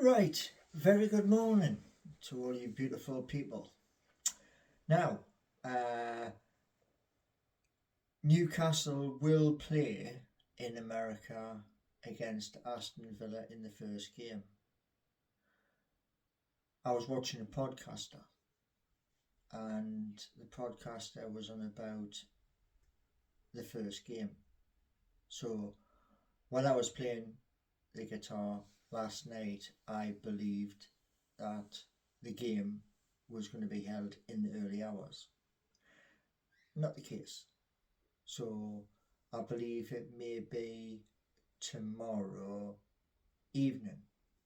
Right, very good morning to all you beautiful people. Now, Newcastle will play in America against Aston Villa in the first game. I was watching a podcaster, and the podcaster was on about the first game. So, while I was playing the guitar last night, I believed that the game was going to be held in the early hours. Not the case. So I believe it may be tomorrow evening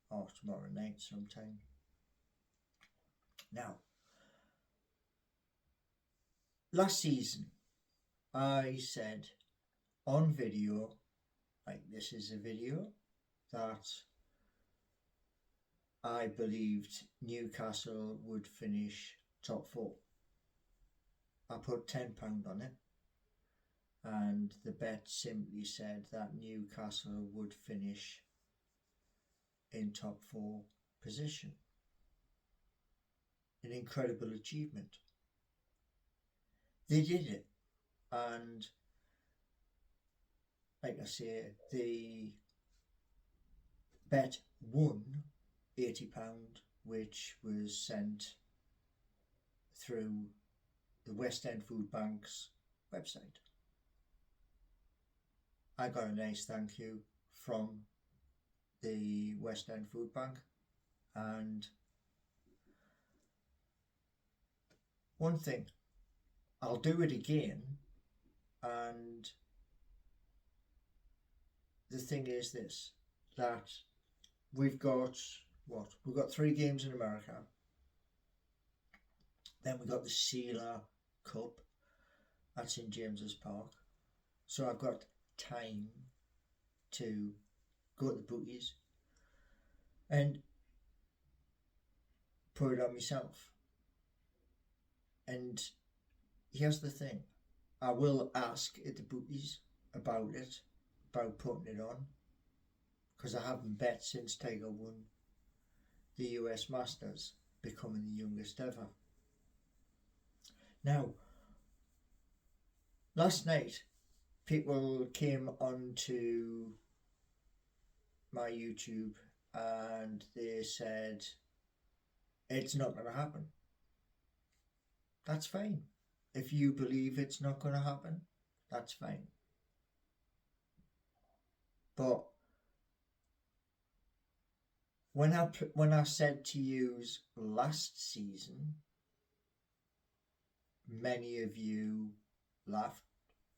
or tomorrow night sometime. Now, last season I said on video, like this is a video, that I believed Newcastle would finish top four. I put £10 on it, and the bet simply said that Newcastle would finish in top four position. An incredible achievement. They did it, and like I say, the bet won £80, which was sent through the West End Food Bank's website. I got a nice thank you from the West End Food Bank, and one thing, I'll do it again, and the thing is this, that we've got 3 games in America, then we got the Sealer Cup at St James's Park, so I've got time to go to the bookies and put it on myself. And here's the thing, I will ask at the bookies about it, about putting it on, because I haven't bet since Tiger won the US Masters, becoming the youngest ever. Now, last night people came onto my YouTube and they said it's not going to happen. That's fine. If you believe it's not going to happen, that's fine. But when I said to you last season, many of you laughed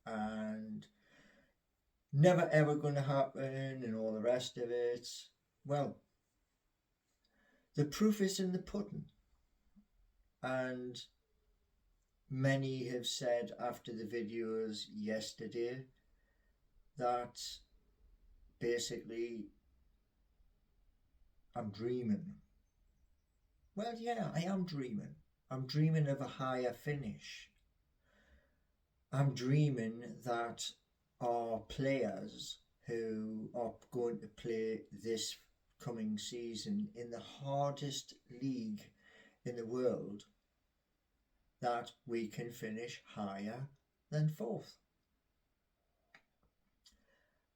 and never ever going to happen and all the rest of it. Well, the proof is in the pudding, and many have said after the videos yesterday that basically I'm dreaming. Well, yeah, I am dreaming. I'm dreaming of a higher finish. I'm dreaming that our players who are going to play this coming season in the hardest league in the world, that we can finish higher than 4th.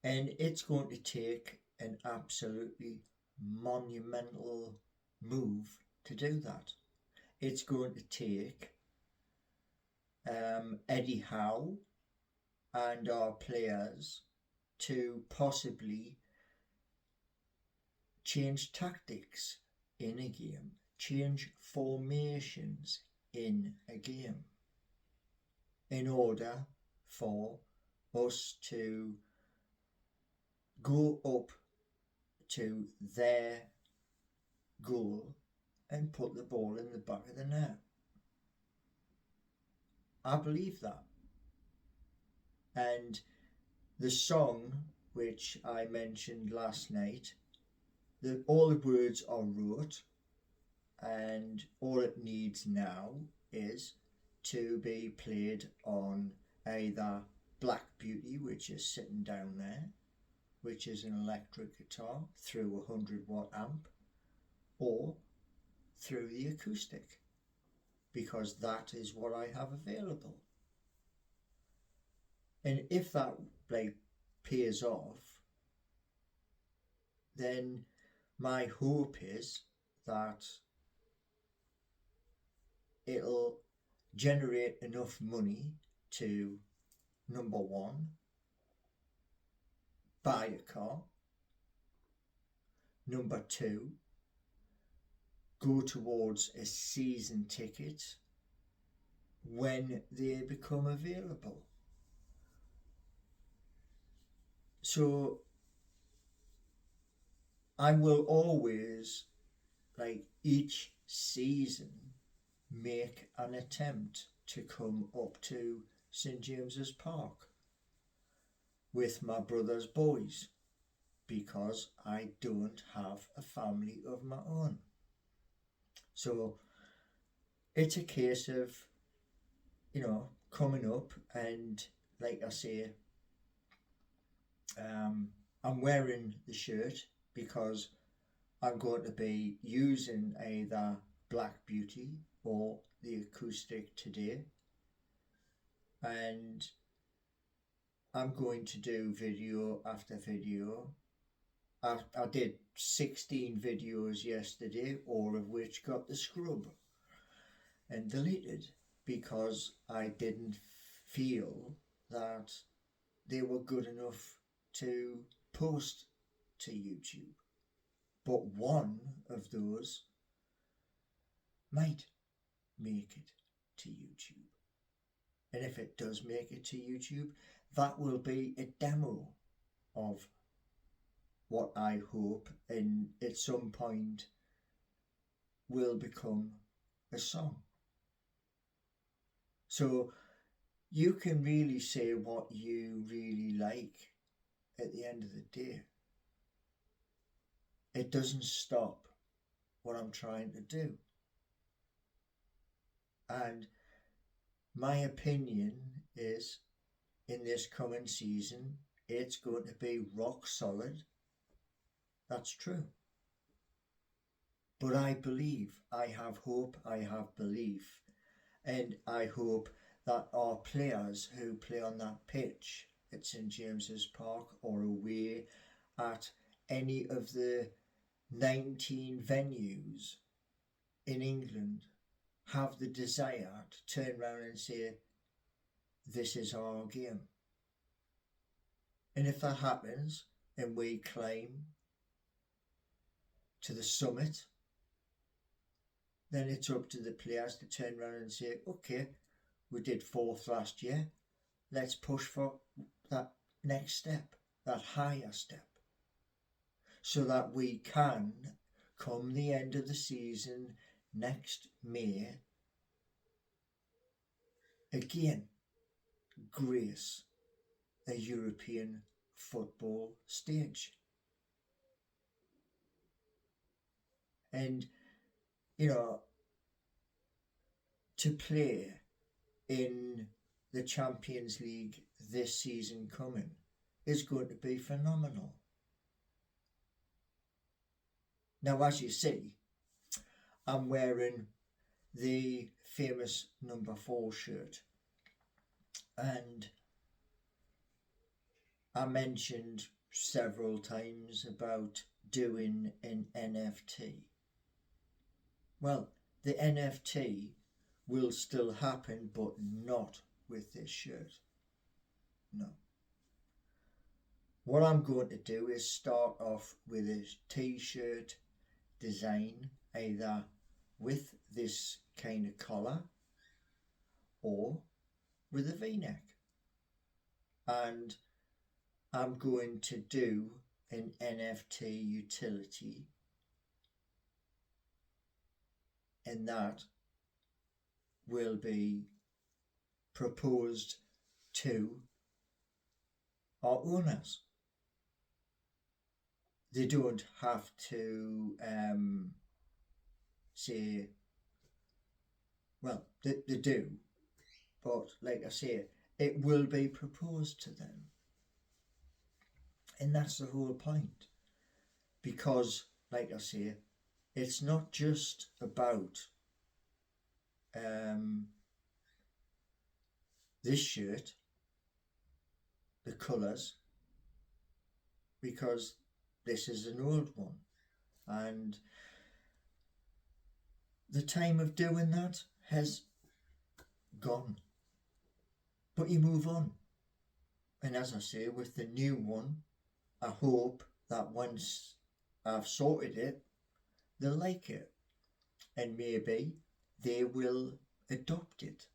And it's going to take an absolutely monumental move to do that. It's going to take Eddie Howe and our players to possibly change tactics in a game, change formations in a game, in order for us to go up to their goal and put the ball in the back of the net. I believe that. And the song which I mentioned last night, all the words are wrote, and all it needs now is to be played on either Black Beauty, which is sitting down there, which is an electric guitar through a 100-watt amp, or through the acoustic, because that is what I have available. And if that pays off, then my hope is that it'll generate enough money to, number one, buy a car, number two, go towards a season ticket when they become available. So I will always, each season, make an attempt to come up to St James's Park with my brother's boys, because I don't have a family of my own. So it's a case of, coming up, and like I say, I'm wearing the shirt because I'm going to be using either Black Beauty or the acoustic today, and I'm going to do video after video. I did 16 videos yesterday, all of which got the scrub and deleted because I didn't feel that they were good enough to post to YouTube. But one of those might make it to YouTube. And if it does make it to YouTube, that will be a demo of what I hope, and at some point will become a song. So you can really say what you really like at the end of the day. It doesn't stop what I'm trying to do. And my opinion is, in this coming season, it's going to be rock solid. That's true. But I believe, I have hope, I have belief, and I hope that our players who play on that pitch at St James's Park or away at any of the 19 venues in England have the desire to turn around and say, this is our game. And if that happens and we climb to the summit, then it's up to the players to turn around and say, okay, we did 4th last year, let's push for that next step, that higher step, so that we can, come the end of the season next May, again grace a European football stage. And to play in the Champions League this season coming is going to be phenomenal. Now, as you see, I'm wearing the famous number 4 shirt, and I mentioned several times about doing an NFT. Well, the NFT will still happen, but not with this shirt. No. What I'm going to do is start off with a t-shirt design, either with this kind of collar or with a v-neck. And I'm going to do an NFT utility, and that will be proposed to our owners. They don't have to say, well, they do, but like I say, it will be proposed to them. And that's the whole point. Because, like I say, it's not just about this shirt, the colours, because this is an old one, and the time of doing that has gone. But you move on. And as I say, with the new one, I hope that once I've sorted it, they'll like it. And maybe they will adopt it.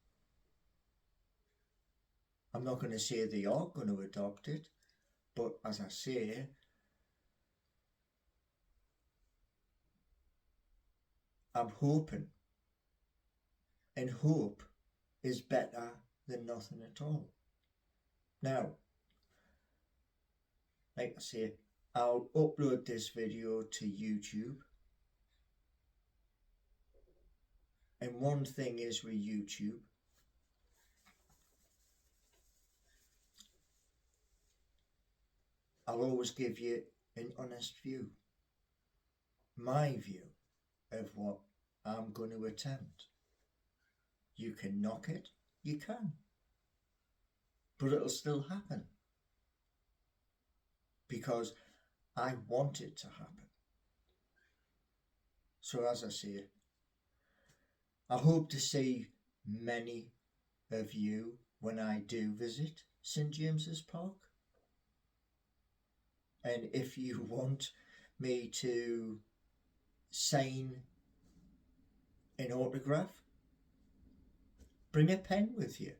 I'm not going to say they are going to adopt it, but as I say, I'm hoping. And hope is better than nothing at all. Now, like I say, I'll upload this video to YouTube. And one thing is with YouTube, I'll always give you an honest view. My view of what I'm going to attempt. You can knock it, you can. But it'll still happen. Because I want it to happen. So as I say, I hope to see many of you when I do visit St James's Park. And if you want me to sign an autograph, bring a pen with you.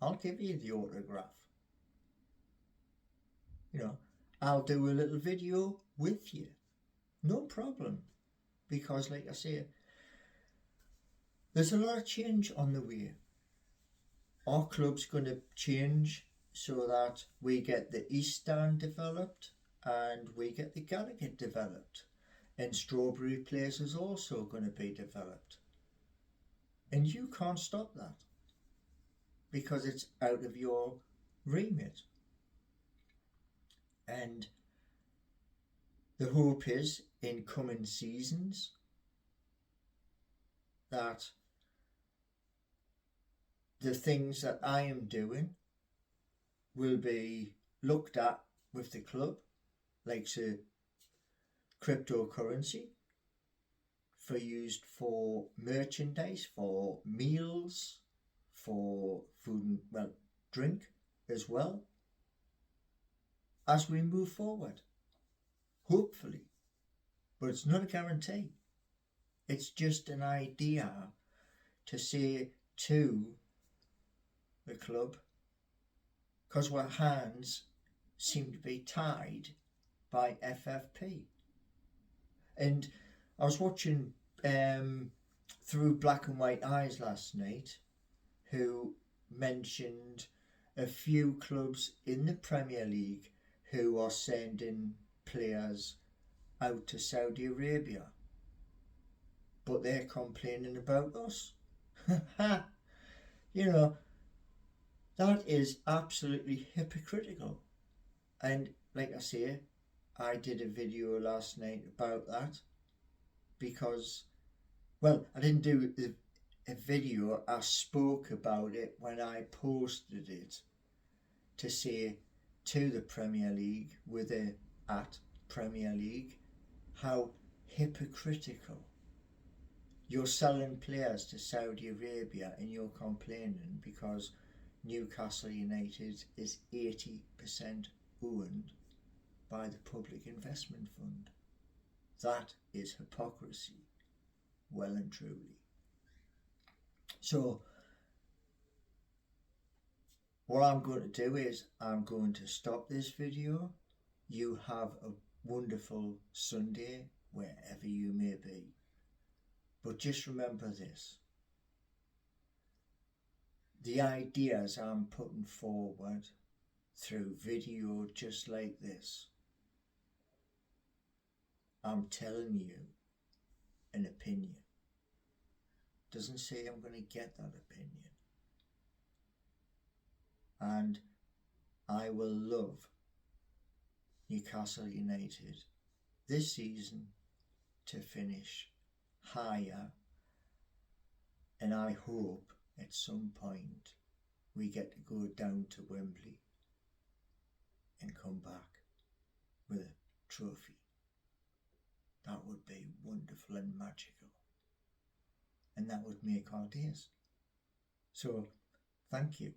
I'll give you the autograph. You know, I'll do a little video with you. No problem. Because like I say, there's a lot of change on the way. Our club's going to change so that we get the East Stand developed and we get the Gallagher developed. And Strawberry Place is also going to be developed. And you can't stop that because it's out of your remit. And the hope is in coming seasons that the things that I am doing will be looked at with the club, like say cryptocurrency, for used for merchandise, for meals, for food and well, drink as well, as we move forward. Hopefully. But it's not a guarantee. It's just an idea to say to the club, because our hands seem to be tied by FFP. And I was watching through Black and White Eyes last night, who mentioned a few clubs in the Premier League who are sending players out to Saudi Arabia. But they're complaining about us. You know, that is absolutely hypocritical. And like I say, I did a video last night about that because, well, I didn't do a video, I spoke about it when I posted it to say to the Premier League with a at Premier League how hypocritical. You're selling players to Saudi Arabia and you're complaining because Newcastle United is 80% owned by the Public Investment Fund. That is hypocrisy, well and truly. So what I'm going to do is I'm going to stop this video. You have a wonderful Sunday wherever you may be. But just remember this. The ideas I'm putting forward through video just like this, I'm telling you an opinion. Doesn't say I'm going to get that opinion. And I will love Newcastle United this season to finish higher, and I hope at some point we get to go down to Wembley and come back with a trophy. That would be wonderful and magical, and that would make our days. So thank you